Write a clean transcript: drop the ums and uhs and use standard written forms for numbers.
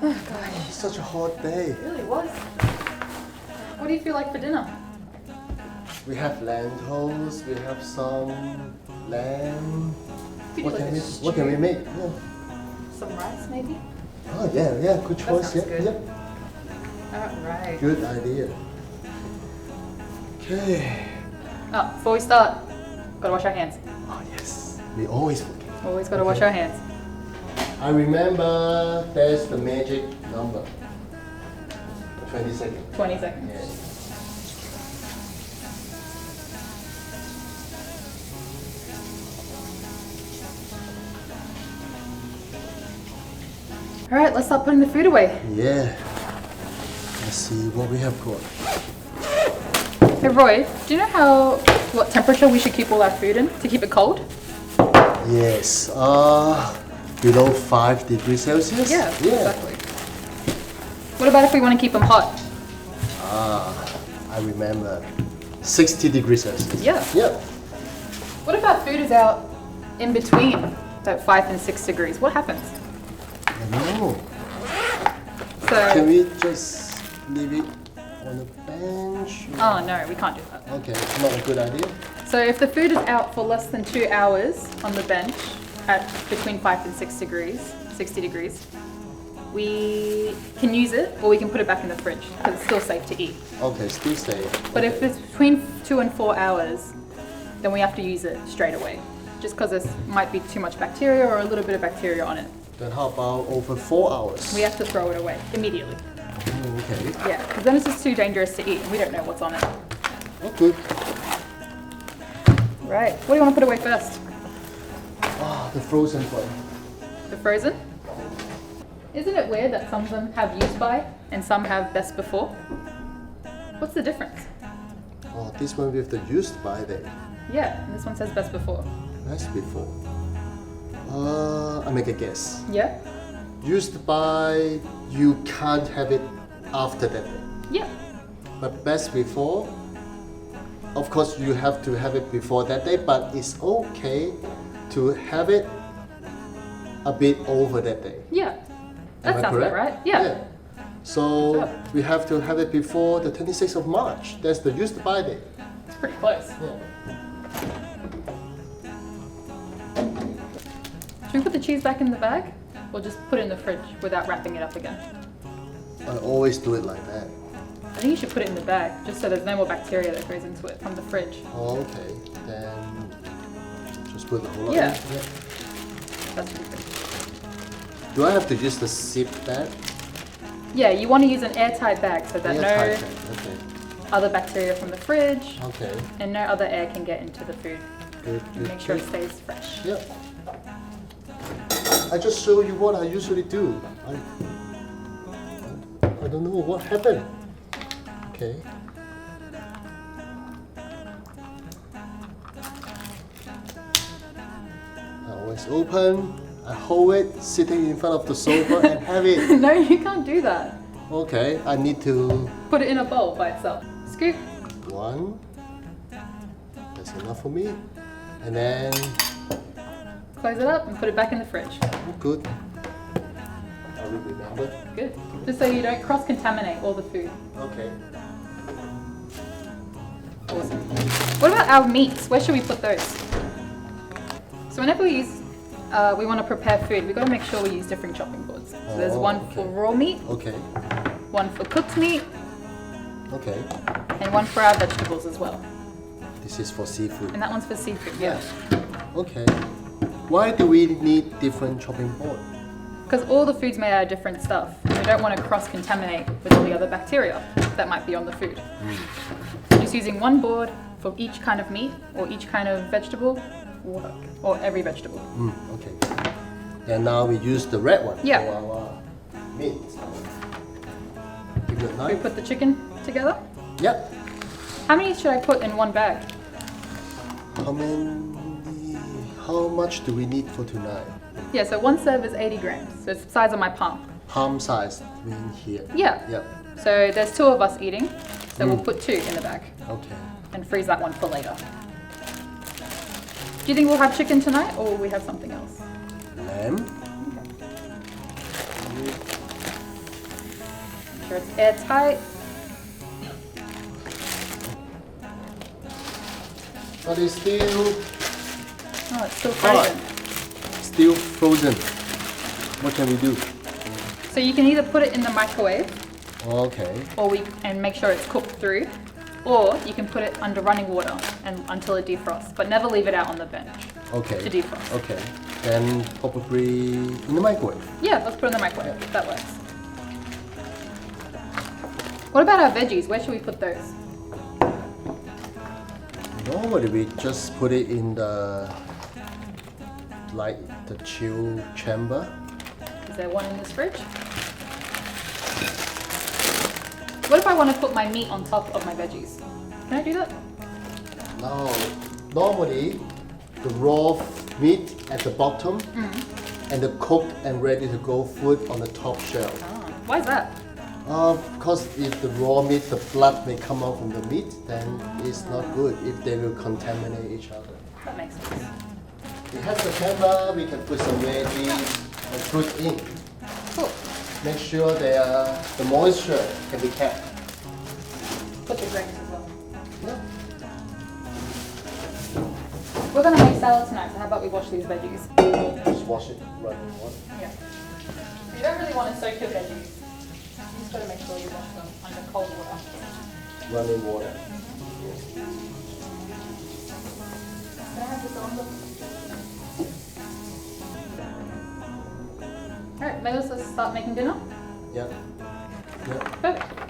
Oh gosh. It's such a hot day. It really was. What do you feel like for dinner? We have lentils, we have some lamb. What can we make? Yeah. Some rice maybe? Oh yeah, good choice. That sounds Yeah, good. Alright. good idea. Okay. Oh, before we start, gotta wash our hands. Oh yes, we always forget. Always gotta wash our hands. I remember there's the magic number. 20 seconds. 20 seconds. Yes. Alright, let's start putting the food away. Yeah. Let's see what we have got. Hey Roy, do you know what temperature we should keep all our food in to keep it cold? Yes. Below 5 degrees Celsius? Yeah, exactly. What about if we want to keep them hot? I remember 60 degrees Celsius. Yeah. Yeah. What if our food is out in between that 5 and 6 degrees? What happens? I know. So, Can we just leave it on the bench? oh no, we can't do that. Okay, it's not a good idea. So if the food is out for less than 2 hours on the bench at between 5 and 6 degrees, 60 degrees, we can use it or we can put it back in the fridge because it's still safe to eat. Okay, still safe. But Okay. if it's between 2 and 4 hours, then we have to use it straight away. Just because there might be too much bacteria or a little bit of bacteria on it. Then how about over 4 hours? We have to throw it away immediately. Okay. Yeah, because then it's just too dangerous to eat and we don't know what's on it. Oh, good. Right, what do you want to put away first? The frozen one. The frozen? Isn't it weird that some of them have used by and some have best before? What's the difference? Oh, this one with the used by there. Yeah, and this one says best before. That's before. I make a guess. Yeah? Used by, you can't have it after that day. Yeah. But best before, of course you have to have it before that day, but it's okay to have it a bit over that day. Yeah. That Am I sounds about correct? right. Yeah. So Sure. we have to have it before the 26th of March. That's the used by day. It's pretty close. Yeah. Should we put the cheese back in the bag? Or just put it in the fridge without wrapping it up again? I always do it like that. I think you should put it in the bag, just so there's no more bacteria that goes into it from the fridge. Oh, okay, then just put the whole lot Yeah. in. That's really good. Do I have to use the zip bag? Yeah, you want to use an airtight bag so that Airtight no bag, okay. other bacteria from the fridge Okay, and no other air can get into the food. good, And good. make sure it good. stays fresh. Yeah. I just show you what I usually do. I don't know what happened. Okay. I always open, I hold it, sitting in front of the sofa and have it. No, you can't do that. Okay, I need to Put it in a bowl by itself. Scoop. one. That's enough for me. And then, Close it up and put it back in the fridge. good. I will remember. Good. Just so you don't cross-contaminate all the food. Okay. Awesome. What about our meats? Where should we put those? So whenever we want to prepare food, we've got to make sure we use different chopping boards. So there's Oh, one okay. for raw meat, Okay. one for cooked meat, Okay. and one for our vegetables as well. This is for seafood. And that one's for seafood, yeah. Okay. Why do we need different chopping board? Because all the food's made out of different stuff. We don't want to cross-contaminate with all the other bacteria that might be on the food. Just using one board for each kind of meat or each kind of vegetable or every vegetable. Okay. And now we use the red one Yeah. for our meat. Give it a We knife. put the chicken together. Yep. How many should I put in one bag? How much do we need for tonight? Yeah, so one serve is 80 grams. So it's the size of my palm. Palm size in here. Yeah. Yep. So there's 2 of us eating. So we'll put 2 in the bag Okay. and freeze that one for later. Do you think we'll have chicken tonight or will we have something else? Lamb. sure it's airtight. But it's still Oh, it's still hot. frozen. Still frozen. What can we do? So you can either put it in the microwave, Okay. and make sure it's cooked through, or you can put it under running water and until it defrosts, but never leave it out on the bench Okay. to defrost. Okay. Then probably in the microwave. Yeah, let's put it in the microwave. That works. What about our veggies? Where should we put those? Normally we just put it in the chill chamber. Is there one in this fridge? What if I want to put my meat on top of my veggies? Can I do that? Now, normally the raw meat at the bottom and the cooked and ready to go food on the top shelf. Oh, why is that? Because if the raw meat, the blood may come out from the meat, then it's not good if they will contaminate each other. That makes sense. It has the camera, we can put some veggies and fruit in. Cool. Make sure the moisture can be kept. Put the grapes as well. Yeah. We're gonna make salad tonight, so how about we wash these veggies? Just wash it running water. Yeah. You don't really want to soak your veggies. You just gotta make sure you wash them under cold water. Running water. Can I have this on? Alright, let's start making dinner. Yeah. Yeah. Perfect.